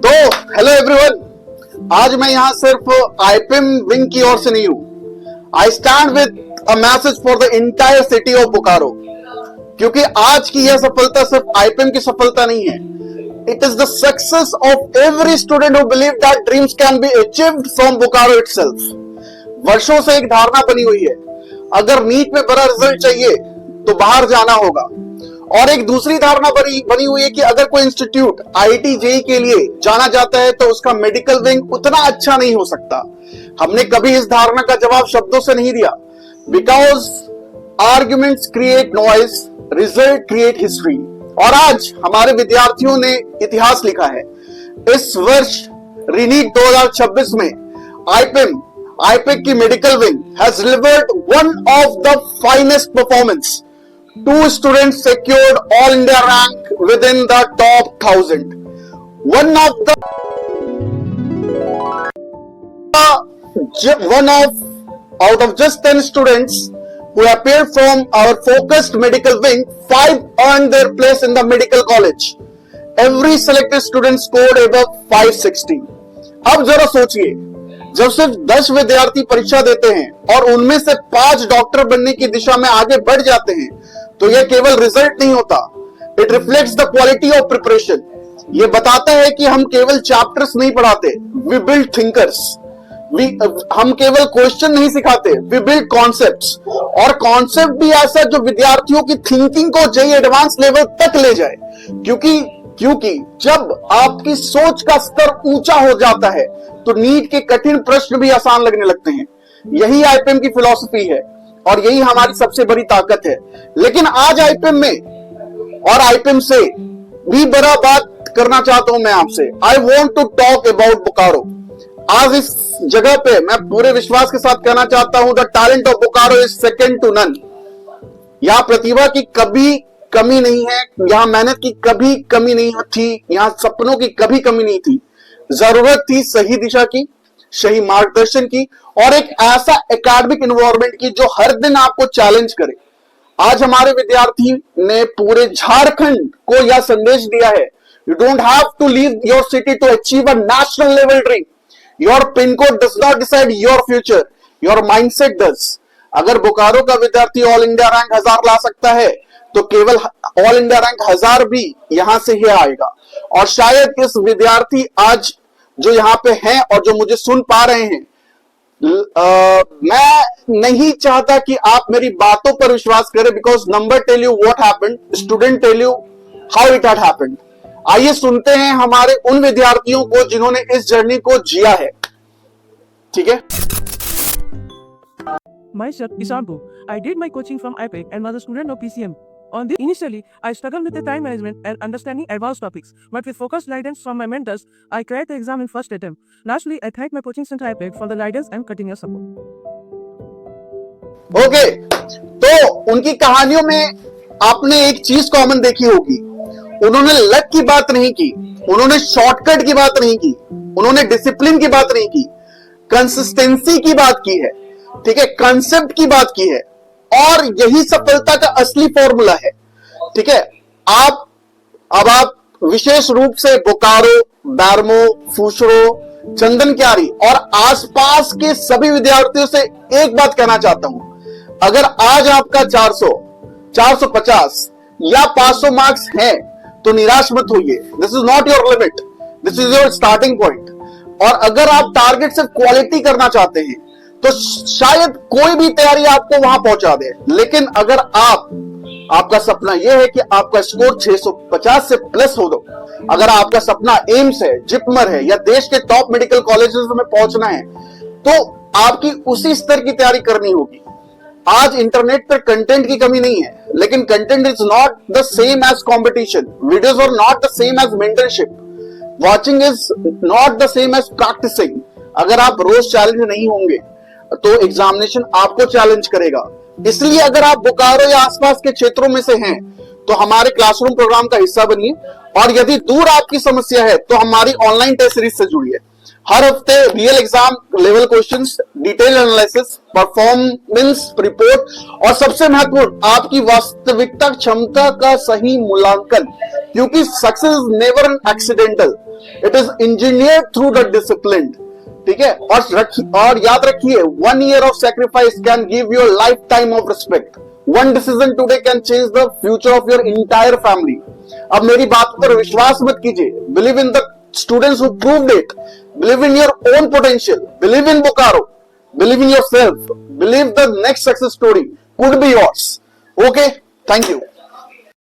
तो hello everyone, आज मैं यहाँ सिर्फ आईपीएम विंग की ओर से नहीं हूँ। I stand with a message for the entire city of Bokaro, क्योंकि आज की यह सफलता सिर्फ आईपीएम की सफलता नहीं है। It is the success of every student who believe that dreams can be achieved from Bokaro itself. वर्षों से एक धारणा बनी हुई है, अगर नीट में बड़ा रिजल्ट चाहिए तो बाहर जाना होगा। और एक दूसरी धारणा बनी हुई है कि अगर कोई इंस्टीट्यूट आईआईटी जेईई के लिए जाना जाता है तो उसका मेडिकल विंग उतना अच्छा नहीं हो सकता। हमने कभी इस धारणा का जवाब शब्दों से नहीं दिया, because arguments create noise, result create history. और आज हमारे विद्यार्थियों ने इतिहास लिखा है। इस वर्ष रीनीट 2026 में आईपीएम की medical wing has delivered one of the finest performance. Two students secured all India rank within the top 1000. Out of just 10 students who appeared from our focused medical wing, 5 earned their place in the medical college. Every selected student scored above 560. अब जरा सोचिए, जब सिर्फ 10 विद्यार्थी परीक्षा देते हैं और उनमें से 5 डॉक्टर बनने की दिशा में आगे बढ़ जाते हैं, तो यह केवल रिजल्ट नहीं होता, it reflects the quality of preparation. यह बताता है कि हम केवल चैप्टर्स नहीं पढ़ाते, वी बिल्ड थिंकर्स। हम केवल क्वेश्चन नहीं सिखाते, वी बिल्ड कॉन्सेप्ट्स। और कॉन्सेप्ट भी ऐसा जो विद्यार्थियों की थिंकिंग को जेईई एडवांस लेवल तक ले जाए, क्योंकि जब आपकी सोच का स्तर ऊंचा हो जाता है तो नीट के कठिन प्रश्न भी आसान लगने लगते हैं। यही आईपीएम की फिलॉसफी है और यही हमारी सबसे बड़ी ताकत है। लेकिन आज आईपीएम में और आईपीएम से भी बड़ा बात करना चाहता हूं मैं आपसे। I want to talk about Bokaro. आज इस जगह पे मैं पूरे विश्वास के साथ कहना चाहता हूं, the talent of Bokaro is second to none. यहां प्रतिभा की कभी कमी नहीं है, यहां मेहनत की कभी कमी नहीं थी, यहां सपनों की कभी कमी नहीं थी। जरूरत थी सही दिशा की, सही मार्गदर्शन की और एक ऐसा एकेडमिक एनवायरनमेंट की जो हर दिन आपको चैलेंज करे। आज हमारे विद्यार्थी ने पूरे झारखंड को यह संदेश दिया है, you don't have to leave your city to achieve a national level dream. Your pin code does not decide your future, your mindset does. अगर बोकारो का विद्यार्थी ऑल इंडिया रैंक 1000 ला सकता है तो केवल ऑल इंडिया रैंक 1000 भी यहां से ही आएगा। और शायद इस विद्यार्थी आज जो यहां पे हैं और जो मुझे सुन पा रहे हैं, मैं नहीं चाहता कि आप मेरी बातों पर विश्वास करें, because number tell you what happened, student tell you how it had happened. आइए सुनते हैं हमारे उन विद्यार्थियों को जिन्होंने इस जर्नी को जिया है। ठीक है। Myself, Isambu. I did my coaching from IPEC and was a student of PCM. On this, initially, I struggled with the time management and understanding advanced topics, but with focused guidance from my mentors, I cracked the exam in first attempt. Lastly, I thank my coaching center IPEC for the guidance and continuous support. Okay, तो उनकी कहानियों में आपने एक चीज common देखी होगी, उन्होंने लक की बात नहीं की, उन्होंने शॉर्टकट की बात नहीं की, उन्होंने डिसिप्लिन की बात नहीं की, कंसिस्टेंसी की बात की है, ठीक है, कंसेप्ट की बात की है। और यही सफलता का असली फॉर्मूला है। ठीक है। अब आप विशेष रूप से बोकारो, बैरमो, फुशरो, चंदन क्यारी और आसपास के सभी विद्यार्थियों से एक बात कहना चाहता हूं, अगर आज आपका 400, 450 या 500 मार्क्स हैं तो निराश मत होइए। This is not your limit, this is your starting point. और अगर आप टारगेट से क्वालिटी करना चाहते हैं तो शायद कोई भी तैयारी आपको वहां पहुंचा दे, लेकिन अगर आपका सपना यह है कि आपका स्कोर 650 से प्लस हो दो, अगर आपका सपना एम्स है, जिपमर है या देश के टॉप मेडिकल कॉलेजेस में पहुंचना है, तो आपकी उसी स्तर की तैयारी करनी होगी। आज इंटरनेट पर कंटेंट की कमी नहीं है, लेकिन content is not the same as competition, videos are not the same as mentorship, watching is not the same as practicing. अगर आप रोज चैलेंज नहीं होंगे तो एग्जामिनेशन आपको चैलेंज करेगा। इसलिए अगर आप बोकारो या आसपास के क्षेत्रों में से हैं तो हमारे क्लासरूम प्रोग्राम का हिस्सा बनिए, और यदि दूर आपकी समस्या है तो हमारी ऑनलाइन टेस्ट सीरीज से जुड़िए। हर हफ्ते real exam level questions, detail analysis, performance report और सबसे महत्वपूर्ण आपकी वास्तविकता क्षमता का सही मूल्यांकन, क्योंकि success is never an accidental, it is engineered through the discipline. ठीक है, और याद रखिए, 1 year of sacrifice can give you a lifetime of respect. One decision today can change the future of your entire family. अब मेरी बात पर विश्वास मत कीजिए, believe in the students who proved it, believe in your own potential, believe in Bokaro, believe in yourself, believe the next success story could be yours. Okay, thank you.